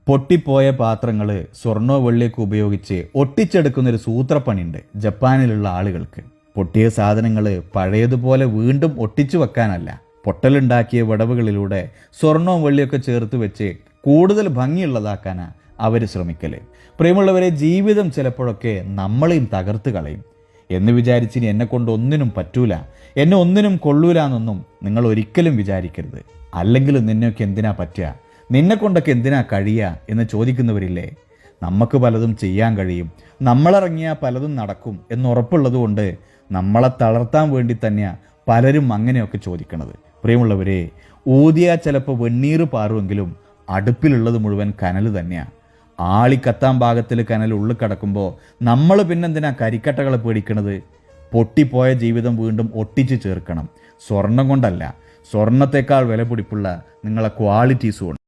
പൊട്ടിപ്പോയ പാത്രങ്ങൾ സ്വർണ്ണോ വെള്ളിയൊക്കെ ഉപയോഗിച്ച് ഒട്ടിച്ചെടുക്കുന്നൊരു സൂത്രപ്പണിയുണ്ട് ജപ്പാനിലുള്ള ആളുകൾക്ക്. പൊട്ടിയ സാധനങ്ങൾ പഴയതുപോലെ വീണ്ടും ഒട്ടിച്ചു വെക്കാനല്ല, പൊട്ടലുണ്ടാക്കിയ വിടവുകളിലൂടെ സ്വർണ്ണവും വെള്ളിയൊക്കെ ചേർത്ത് വെച്ച് കൂടുതൽ ഭംഗിയുള്ളതാക്കാനാണ് അവർ ശ്രമിക്കൽ. പ്രിയമുള്ളവരെ, ജീവിതം ചിലപ്പോഴൊക്കെ നമ്മളെയും തകർത്ത് കളയും എന്ന് വിചാരിച്ചിനി എന്നെക്കൊണ്ട് ഒന്നിനും പറ്റൂല, എന്നെ ഒന്നിനും കൊള്ളൂല എന്നൊന്നും നിങ്ങൾ ഒരിക്കലും വിചാരിക്കരുത്. അല്ലെങ്കിലും നിന്നെയൊക്കെ എന്തിനാ പറ്റുക, നിന്നെക്കൊണ്ടൊക്കെ എന്തിനാ കഴിയുക എന്ന് ചോദിക്കുന്നവരില്ലേ? നമുക്ക് പലതും ചെയ്യാൻ കഴിയും, നമ്മളിറങ്ങിയാൽ പലതും നടക്കും എന്നുറപ്പുള്ളത് കൊണ്ട് നമ്മളെ തളർത്താൻ വേണ്ടി തന്നെയാണ് പലരും അങ്ങനെയൊക്കെ ചോദിക്കണത്. പ്രിയമുള്ളവരെ, ഊതിയാൽ ചിലപ്പോൾ വെണ്ണീർ പാറുമെങ്കിലും അടുപ്പിലുള്ളത് മുഴുവൻ കനൽ തന്നെയാണ്. ആളിക്കത്താൻ ഭാഗത്തിൽ കനൽ ഉള്ളിൽ കിടക്കുമ്പോൾ നമ്മൾ പിന്നെന്തിനാ കരിക്കട്ടകളെ പേടിക്കണത്? പൊട്ടിപ്പോയ ജീവിതം വീണ്ടും ഒട്ടിച്ച് ചേർക്കണം. സ്വർണം കൊണ്ടല്ല, സ്വർണത്തെക്കാൾ വില പിടിപ്പുള്ള നിങ്ങളെ ക്വാളിറ്റീസും ഉണ്ട്.